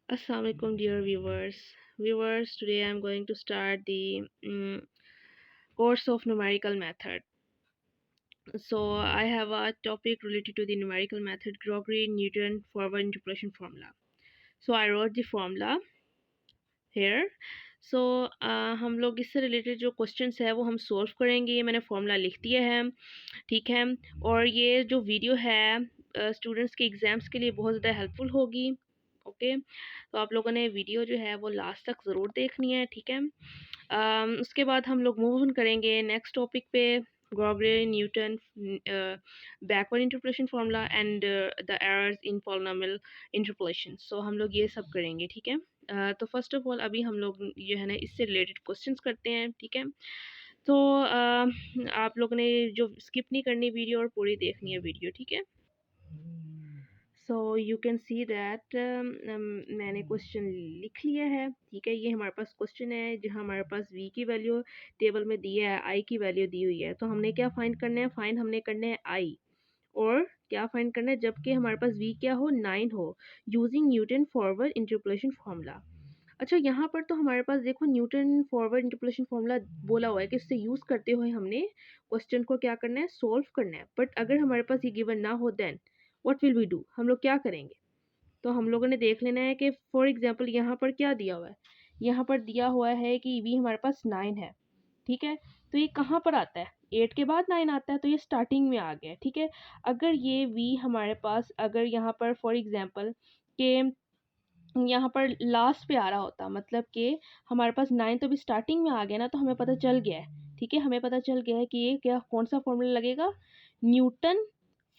Assalamu alaikum, dear viewers. Today I'm going to start the course of numerical method. So I have a topic related to the numerical method, Gregory-Newton forward interpolation formula. So I wrote the formula here. So हम लोग इससे related जो questions है वो हम solve करेंगे. ये मैंने फॉर्मूला लिख दिया है, ठीक है. और ये जो वीडियो है स्टूडेंट्स के एग्ज़ाम्स के लिए बहुत ज़्यादा हेल्पफुल होगी. ओके, तो आप लोगों ने वीडियो जो है वो लास्ट तक ज़रूर देखनी है, ठीक है. उसके बाद हम लोग मूव ऑन करेंगे नेक्स्ट टॉपिक पे, Gregory Newton backward interpolation formula and the errors in polynomial interpolation. So हम लोग ये सब करेंगे, ठीक है. तो फर्स्ट ऑफ ऑल अभी हम लोग जो है ना इससे रिलेटेड क्वेश्चंस करते हैं, ठीक है. तो आप लोगों ने जो स्किप नहीं करनी वीडियो और पूरी देखनी है वीडियो, ठीक है. So you can see that मैंने क्वेश्चन लिख लिया है, ठीक है. ये हमारे पास क्वेश्चन है जहाँ हमारे पास v की वैल्यू टेबल में दी है, i की वैल्यू दी हुई है. तो हमने क्या फाइंड करना है, फाइंड हमने करना है i. और क्या फाइंड करना है, जबकि हमारे पास v क्या हो, 9 हो, using Newton forward interpolation formula. अच्छा, यहाँ पर तो हमारे पास देखो न्यूटन फॉरवर्ड इंटरपोलेशन फार्मूला बोला हुआ है कि इससे यूज़ करते हुए हमने क्वेश्चन को क्या करना है, सोल्व करना है. बट अगर हमारे पास ये गिवन ना हो then what will we do, हम लोग क्या करेंगे. तो हम लोगों ने देख लेना है कि फॉर एग्जांपल यहाँ पर क्या दिया हुआ है, यहाँ पर दिया हुआ है कि v हमारे पास 9 है, ठीक है. तो ये कहाँ पर आता है, 8 के बाद 9 आता है, तो ये स्टार्टिंग में आ गया, ठीक है. अगर ये v हमारे पास अगर यहाँ पर फॉर एग्जांपल के यहाँ पर लास्ट पे आ रहा होता, मतलब कि हमारे पास 9 तो भी स्टार्टिंग में आ गया ना, तो हमें पता चल गया है, ठीक है. हमें पता चल गया है कि ये क्या, कौन सा फॉर्मूला लगेगा, न्यूटन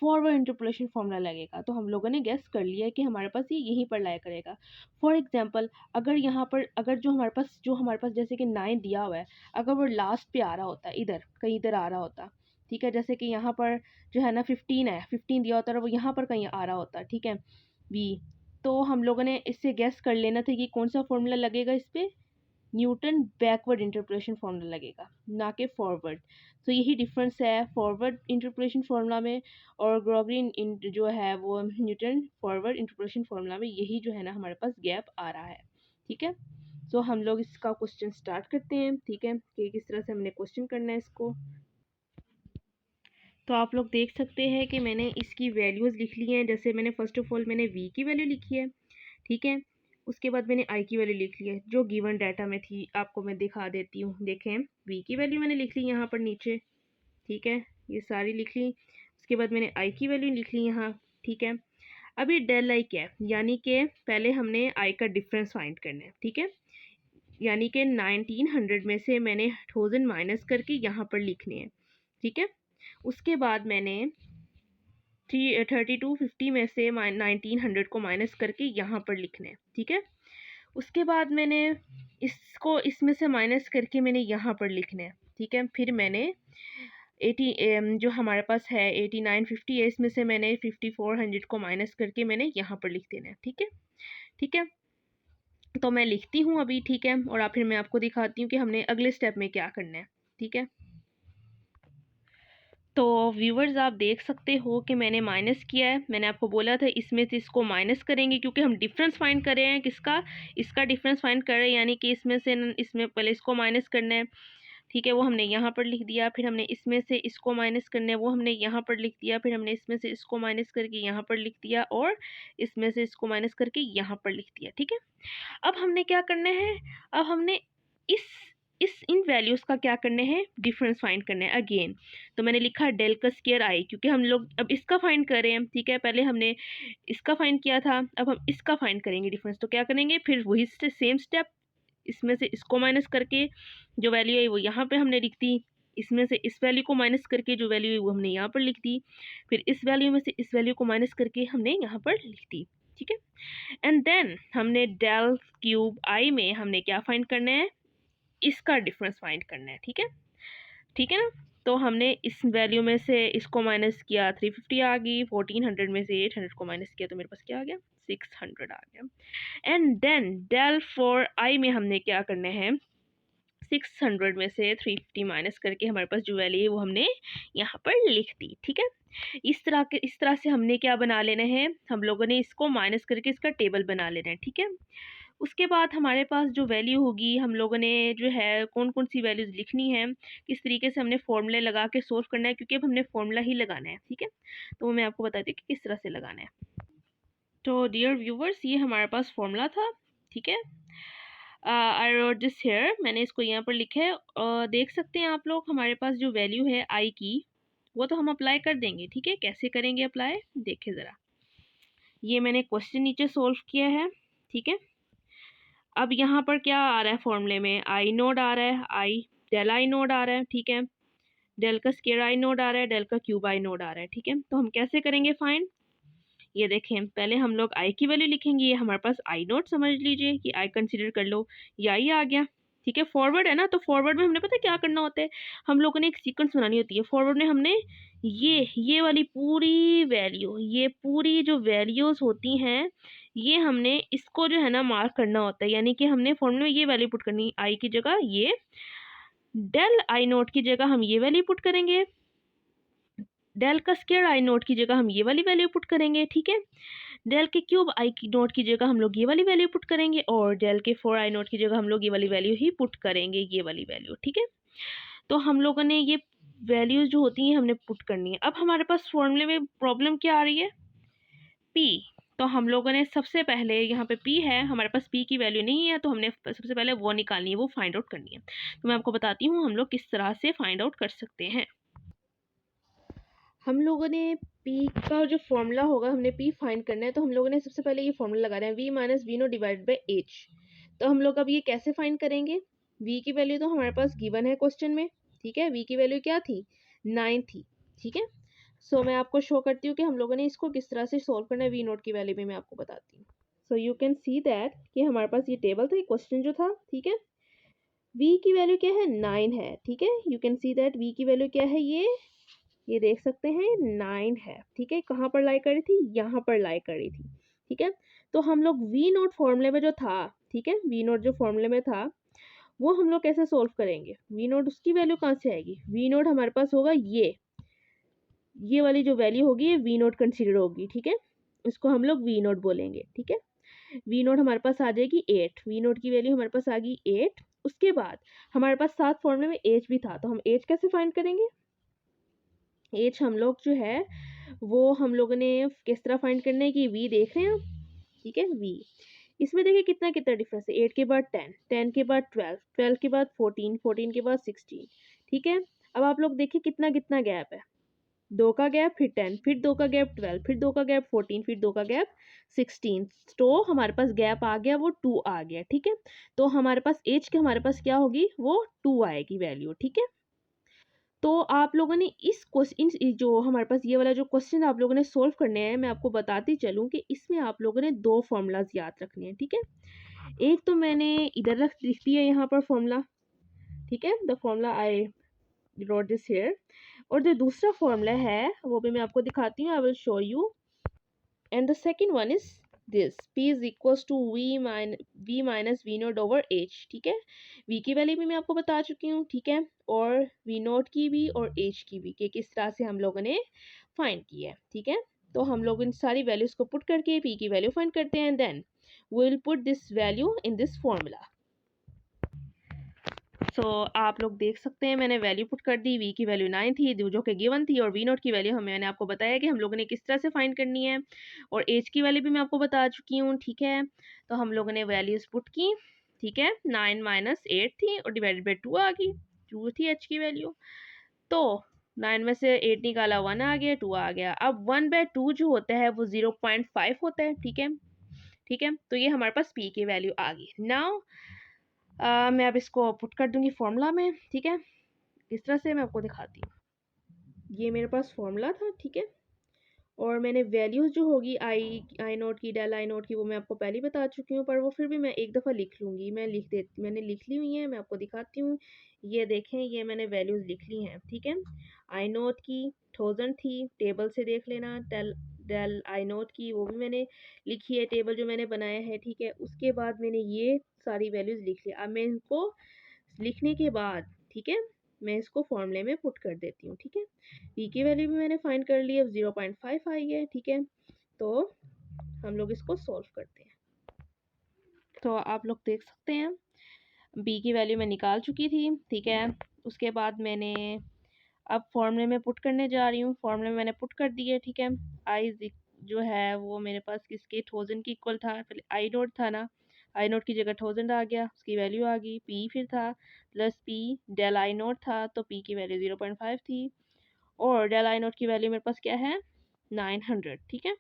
फॉरवर्ड इंटरपोलेशन फॉर्मूला लगेगा. तो हम लोगों ने गेस कर लिया है कि हमारे पास ये यहीं पर लाया करेगा. फॉर एग्जांपल अगर यहाँ पर अगर जो हमारे पास जैसे कि 9 दिया हुआ है, अगर वो लास्ट पे आ रहा होता, इधर कहीं इधर आ रहा होता, ठीक है. जैसे कि यहाँ पर जो है ना 15 है, 15 दिया होता है, वो यहाँ पर कहीं आ रहा होता, ठीक है, बी. तो हम लोगों ने इससे गेस कर लेना था कि कौन सा फॉर्मूला लगेगा इस पे, न्यूटन बैकवर्ड इंटरपोलेशन फार्मूला लगेगा, ना कि फॉरवर्ड. तो यही डिफरेंस है फॉरवर्ड इंटरपोलेशन फार्मूला में और ग्रेगरी जो है वो न्यूटन फॉरवर्ड इंटरपोलेशन फार्मूला में, यही जो है ना हमारे पास गैप आ रहा है, ठीक है. सो हम लोग इसका क्वेश्चन स्टार्ट करते हैं, ठीक है, कि किस तरह से हमने क्वेश्चन करना है इसको. तो आप लोग देख सकते हैं कि मैंने इसकी वैल्यूज़ लिख ली हैं. जैसे मैंने फ़र्स्ट ऑफ ऑल मैंने v की वैल्यू लिखी है, ठीक है. उसके बाद मैंने i की वैल्यू लिख ली है जो गिवन डाटा में थी. आपको मैं दिखा देती हूँ, देखें, v की वैल्यू मैंने लिख ली यहाँ पर नीचे, ठीक है, ये सारी लिख ली. उसके बाद मैंने i की वैल्यू लिख ली यहाँ, ठीक है. अभी डेल आई क्या है, यानी कि पहले हमने i का डिफरेंस फाइंड करना है, ठीक है. यानी कि 1900 में से मैंने 1000 माइनस करके यहाँ पर लिखने हैं, ठीक है. उसके बाद मैंने 3250 में से 1900 को माइनस करके यहाँ पर लिखना है, ठीक है. उसके बाद मैंने इसको इसमें से माइनस करके मैंने यहाँ पर लिखना है, ठीक है. फिर मैंने 80 जो हमारे पास है 8950 है, इसमें से मैंने 5400 को माइनस करके मैंने यहाँ पर लिख देना है, ठीक है, ठीक है. तो मैं लिखती हूँ अभी, ठीक है, और फिर मैं आपको दिखाती हूँ कि हमने अगले स्टेप में क्या करना है, ठीक है. तो व्यूवर्स आप देख सकते हो कि मैंने माइनस किया है. मैंने आपको बोला था इसमें से इसको माइनस करेंगे क्योंकि हम डिफरेंस फाइंड कर रहे हैं, किसका, इसका डिफरेंस फाइंड कर रहे हैं, यानी कि इसमें पहले इसको माइनस करना है, ठीक है, वो हमने यहाँ पर लिख दिया. फिर हमने इसमें से इसको माइनस करना है, वो हमने यहाँ पर लिख दिया. फिर हमने इसमें से इसको माइनस करके यहाँ पर लिख दिया और इसमें से इसको माइनस करके यहाँ पर लिख दिया, ठीक है. अब हमने क्या करना है, अब हमने इस इन वैल्यूज़ का क्या करना है, डिफरेंस फाइंड करना है अगेन. तो मैंने लिखा डेल का स्क्वायर आई, क्योंकि हम लोग अब इसका फाइंड कर रहे हैं, ठीक है. पहले हमने इसका फाइंड किया था, अब हम इसका फाइंड करेंगे डिफरेंस. तो क्या करेंगे, फिर वही से सेम स्टेप, इसमें से इसको माइनस करके जो वैल्यू है वो यहाँ पे हमने लिख दी, इसमें से इस वैल्यू को माइनस करके जो वैल्यू है वो हमने यहाँ पर लिख दी, फिर इस वैल्यू में से इस वैल्यू को माइनस करके हमने यहाँ पर लिख दी, ठीक है. एंड देन हमने डेल क्यूब आई में हमने क्या फाइंड करना है, इसका डिफरेंस फाइंड करना है, ठीक है, ठीक है ना. तो हमने इस वैल्यू में से इसको माइनस किया, 350 आ गई. 1400 में से 800 को माइनस किया तो मेरे पास क्या आ गया, 600 आ गया. And then del for I में हमने क्या करना है, 600 में से 350 माइनस करके हमारे पास जो वैल्यू है वो हमने यहाँ पर लिख दी। ठीक है, इस तरह से हमने क्या बना लेना है, हम लोगों ने इसको माइनस करके इसका टेबल बना लेना है। ठीक है, उसके बाद हमारे पास जो वैल्यू होगी, हम लोगों ने जो है कौन कौन सी वैल्यूज़ लिखनी है, किस तरीके से हमने फॉर्मूले लगा के सोल्व करना है, क्योंकि अब हमने फॉर्मूला ही लगाना है। ठीक है, तो मैं आपको बताती हूँ कि किस तरह से लगाना है। तो डियर व्यूवर्स, ये हमारे पास फॉर्मूला था। ठीक है, आई रोट दिस हेयर, मैंने इसको यहाँ पर लिखा है। देख सकते हैं आप लोग, हमारे पास जो वैल्यू है आई की, वो तो हम अप्लाई कर देंगे। ठीक है, कैसे करेंगे अप्लाई, देखिए ज़रा। ये मैंने क्वेश्चन नीचे सोल्व किया है। ठीक है, अब यहाँ पर क्या आ रहा है फॉर्मूले में, आई नोड आ रहा है, आई डेल आई नोड आ रहा है। ठीक है, डेल का स्क्वायर आई नोड आ रहा है, डेल का क्यूब आई नोड आ रहा है। ठीक है, तो हम कैसे करेंगे फाइंड, ये देखें, पहले हम लोग आई की वैल्यू लिखेंगे। ये हमारे पास आई नोट समझ लीजिए कि आई कंसीडर कर लो, ये आई आ गया। ठीक है, फॉरवर्ड है ना, तो फॉरवर्ड में हमने पता क्या करना होता है, हम लोगों ने एक सीक्वेंस बनानी होती है। फॉरवर्ड में हमने ये वाली पूरी वैल्यू, ये पूरी जो वैल्यूज़ होती हैं, ये हमने इसको जो है ना मार्क करना होता है। यानी कि हमने फॉर्मूले में ये वैल्यू पुट करनी, आई की जगह ये, डेल आई नोट की जगह हम ये वैल्यू पुट करेंगे, डेल का स्क्वायर आई नोट की जगह हम ये वाली वैल्यू पुट करेंगे। ठीक है, डेल के क्यूब आई की नोट की जगह हम लोग ये वाली वैल्यू पुट करेंगे, और डेल के 4 आई नोट की जगह हम लोग ये वाली वैल्यू ही पुट करेंगे, ये वाली वैल्यू। ठीक है, तो हम लोगों ने ये वैल्यूज जो होती हैं हमने पुट करनी है। अब हमारे पास फॉर्मूले में प्रॉब्लम क्या आ रही है, पी। तो हम लोगों ने सबसे पहले, यहाँ पे पी है, हमारे पास पी की वैल्यू नहीं है, तो हमने सबसे पहले वो निकालनी है, वो फाइंड आउट करनी है। तो मैं आपको बताती हूँ हम लोग किस तरह से फाइंड आउट कर सकते हैं। हम लोगों ने पी का जो फॉर्मूला होगा, हमने पी फाइंड करना है, तो हम लोगों ने सबसे पहले ये फॉर्मूला लगा रहे हैं, V minus V nought divide by H. तो हम लोग अब ये कैसे फाइंड करेंगे, वी की वैल्यू तो हमारे पास गिवन है क्वेश्चन में। ठीक है, वी की वैल्यू क्या थी, 9 थी। ठीक है, सो मैं आपको शो करती हूँ कि हम लोगों ने इसको किस तरह से सॉल्व करना है। वी नोट की वैल्यू भी मैं आपको बताती हूँ। So you can see that कि हमारे पास ये टेबल था, क्वेश्चन जो था। ठीक है, वी की वैल्यू क्या है, 9 है। ठीक है, you can see that V की वैल्यू क्या है, ये देख सकते हैं 9 है। ठीक है, कहाँ पर लाई करी थी, यहाँ पर लाई करी थी। ठीक है, तो हम लोग वी नोट फॉर्मूले में जो था, ठीक है, वी नोट जो फॉर्मूले में था, वो हम लोग कैसे सोल्व करेंगे, वी नोट उसकी वैल्यू कहाँ से आएगी, वी नोट हमारे पास होगा ये वाली जो वैल्यू होगी ये वी नोट कंसिडर होगी। ठीक है, इसको हम लोग वी नोट बोलेंगे। ठीक है, वी नोट हमारे पास आ जाएगी 8, वी नोट की वैल्यू हमारे पास आ गई 8। उसके बाद हमारे पास साथ फॉर्मूले में एच भी था, तो हम एच कैसे फाइंड करेंगे, एच हम लोग जो है वो हम लोगों ने किस तरह फाइंड करना है कि वी देख रहे हैं आप। ठीक है, वी, इसमें देखिए कितना कितना डिफरेंस है, 8 के बाद 10, 10 के बाद 12, 12 के बाद 14, 14 के बाद 16। ठीक है, अब आप लोग देखिए कितना कितना गैप है, 2 का गैप, फिर 10, फिर 2 का गैप 12, फिर 2 का गैप 14, फिर 2 का गैप 16। तो हमारे पास गैप आ गया वो 2 आ गया। ठीक है, तो हमारे पास एज के हमारे पास क्या होगी, वो 2 आएगी वैल्यू। ठीक है, तो आप लोगों ने इस क्वेश्चन, जो हमारे पास ये वाला जो क्वेश्चन आप लोगों ने सोल्व करने हैं, मैं आपको बताती चलूँ कि इसमें आप लोगों ने 2 फॉर्मूलाज याद रखने हैं। ठीक है, एक तो मैंने इधर लिख दिया यहाँ पर फॉर्मूला। ठीक है, the formula I wrote this here, और जो दूसरा फॉर्मूला है वो भी मैं आपको दिखाती हूँ, I will show you. And the second one is this, p is equals to v minus v note over h। ठीक है, v की वैल्यू भी मैं आपको बता चुकी हूँ। ठीक है, और v नोट की भी और h की भी, कि किस तरह से हम लोगों ने फाइंड की है। ठीक है, तो हम लोग इन सारी वैल्यूज को पुट करके p की वैल्यू फाइंड करते हैं, then we will put this value in this formula. So आप लोग देख सकते हैं मैंने वैल्यू पुट कर दी, v की वैल्यू 9 थी जो कि गिवन थी, और v नोट की वैल्यू मैंने आपको बताया कि हम लोगों ने किस तरह से फाइंड करनी है, और h की वैल्यू भी मैं आपको बता चुकी हूँ। ठीक है, तो हम लोगों ने वैल्यूज पुट की। ठीक है, 9 माइनस 8 थी और डिवाइडेड बाई 2 आ गई, 2 थी h की वैल्यू। तो 9 में से 8 निकाला, 1 आ गया, 2 आ गया। अब 1/2 जो होता है वो 0.5 होता है। ठीक है, ठीक है, तो ये हमारे पास p की वैल्यू आ गई। नाउ मैं अब इसको पुट कर दूंगी फॉर्मूला में। ठीक है, इस तरह से मैं आपको दिखाती हूँ, ये मेरे पास फॉर्मूला था। ठीक है, और मैंने वैल्यूज़ जो होगी आई नोट की, डेल आई नोट की, वो मैं आपको पहले ही बता चुकी हूँ, पर वो फिर भी मैं एक दफ़ा लिख लूँगी, मैंने लिख ली हुई है, मैं आपको दिखाती हूँ। ये देखें, ये मैंने वैल्यूज़ लिख ली हैं। ठीक है, आई नोट की 1000 थी, टेबल से देख लेना। डेल डेल आई नोट की वो भी मैंने लिखी है, टेबल जो मैंने बनाया है। ठीक है, उसके बाद मैंने ये सारी वैल्यूज़ लिख ली। अब मैं इनको लिखने के बाद ठीक है मैं इसको फॉर्मूले में पुट कर देती हूँ। ठीक है, पी की वैल्यू भी मैंने फाइंड कर ली, अब 0.5 आई है। ठीक है, तो हम लोग इसको सॉल्व करते हैं। तो आप लोग देख सकते हैं बी की वैल्यू मैं निकाल चुकी थी। ठीक है, उसके बाद मैंने अब फॉर्मूले में पुट करने जा रही हूँ। फॉर्मूले में मैंने पुट कर दी है। ठीक है, आई जो है वो मेरे पास किसके 1000 की इक्वल था, पहले आई नोट था ना, आई नोट की जगह 1000 आ गया, उसकी वैल्यू आ गई। पी फिर था plus P del I nought था, तो पी की वैल्यू 0.5 थी और डेल आई नोट की वैल्यू मेरे पास क्या है 900। ठीक है,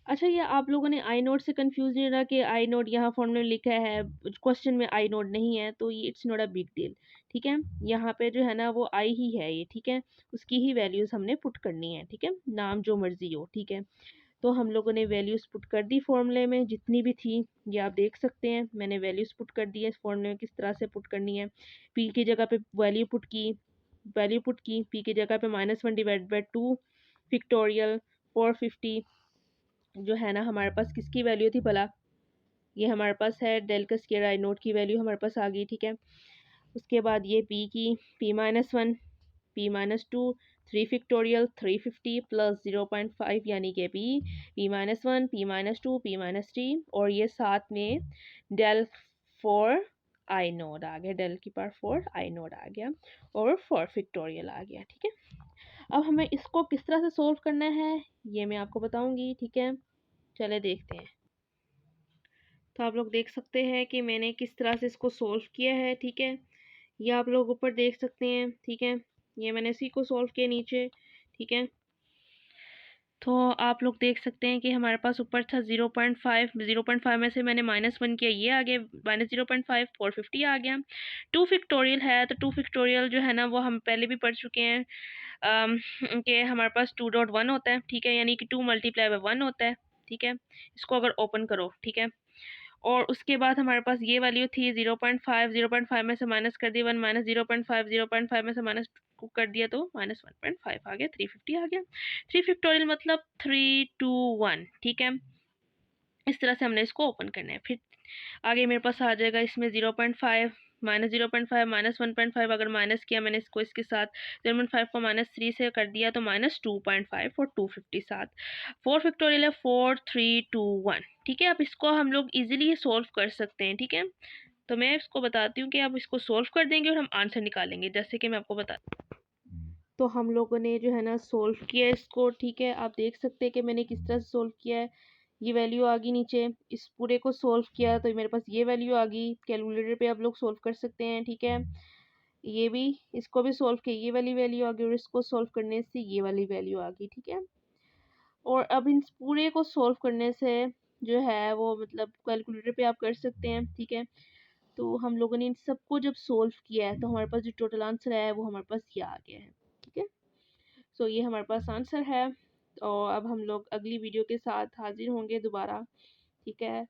अच्छा ये आप लोगों ने आई नोट से कंफ्यूज नहीं रहा कि आई नोट यहाँ फॉर्मूले में लिखा है, क्वेश्चन में आई नोट नहीं है, तो ये it's not a big deal. ठीक है, यहाँ पे जो है ना वो आई ही है ये। ठीक है, उसकी ही वैल्यूज हमने पुट करनी है। ठीक है, नाम जो मर्जी हो। ठीक है, तो हम लोगों ने वैल्यूज पुट कर दी फॉर्मूले में जितनी भी थी, ये आप देख सकते हैं मैंने वैल्यूज पुट कर दी है। इस फॉर्मूले में किस तरह से पुट करनी है, पी की जगह पे वैल्यू पुट की, पी की जगह पे -1/2 फिक्टोरियल 450 जो है ना हमारे पास किसकी वैल्यू थी भला, ये हमारे पास है डेल का स्क्वायर आई नोट की वैल्यू हमारे पास आ गई। ठीक है, उसके बाद ये पी की p-1 p-2 3 फिक्टोरियल 350 प्लस 0.5 यानी कि p-1 p-2 p-3 और ये साथ में डेल 4 आई नोट आ गया, डेल की पावर 4 आई नोट आ गया और 4 फिक्टोरियल आ गया। ठीक है, अब हमें इसको किस तरह से सोल्व करना है ये मैं आपको बताऊंगी। ठीक है, चले देखते हैं। तो आप लोग देख सकते हैं कि मैंने किस तरह से इसको सोल्व किया है। ठीक है, ये आप लोग ऊपर देख सकते हैं। ठीक है, ये मैंने इसी को सोल्व किया नीचे। ठीक है, तो आप लोग देख सकते हैं कि हमारे पास ऊपर था 0.5 में से मैंने -1 किया, ये आ गया -0.5 450 आ गया। 2 फिक्टोरियल है तो 2 फिक्टोरियल जो है ना वो हम पहले भी पढ़ चुके हैं कि हमारे पास 2.1 होता है। ठीक है, यानी कि 2 मल्टीप्लाई बाय 1 होता है। ठीक है, इसको अगर ओपन करो। ठीक है, और उसके बाद हमारे पास ये वैल्यू थी 0.5 में से माइनस कर दिया 1 -0.5 में से माइनस कर दिया तो -1.5 आ गया, 350 आ गया। 3 फैक्टोरियल मतलब 321। ठीक है, इस तरह से हमने इसको ओपन करना है। फिर आगे मेरे पास आ जाएगा इसमें 0.5 -0.5 -1.5 अगर माइनस किया मैंने इसको इसके साथ 0.5 को -3 से कर दिया तो -2.5 और 250 साथ 4 फैक्टोरियल है 4321। ठीक है, अब इसको हम लोग इजीली सोल्व कर सकते हैं। ठीक है, तो मैं इसको बताती हूँ कि आप इसको सोल्व कर देंगे और हम आंसर निकालेंगे, जैसे कि मैं आपको बता। तो हम लोगों ने जो है ना सोल्व किया इसको। ठीक है, आप देख सकते हैं कि मैंने किस तरह से सोल्व किया है। ये वैल्यू आ गई नीचे, इस पूरे को सोल्व किया तो मेरे पास ये वैल्यू आ गई। कैलकुलेटर पे आप लोग सोल्व कर सकते हैं। ठीक है, ये भी इसको भी सोल्व किया, ये वाली वैल्यू आ गई और इसको सोल्व करने से ये वाली वैल्यू आ गई। ठीक है, और अब इन पूरे को सोल्व करने से जो है वो मतलब कैलकुलेटर पे आप कर सकते हैं। ठीक है, तो हम लोगों ने इन सबको जब सोल्व किया है तो हमारे पास जो टोटल आंसर है वो हमारे पास ये आ गया है। ठीक है, सो ये हमारे पास आंसर है। और अब हम लोग अगली वीडियो के साथ हाजिर होंगे दोबारा। ठीक है,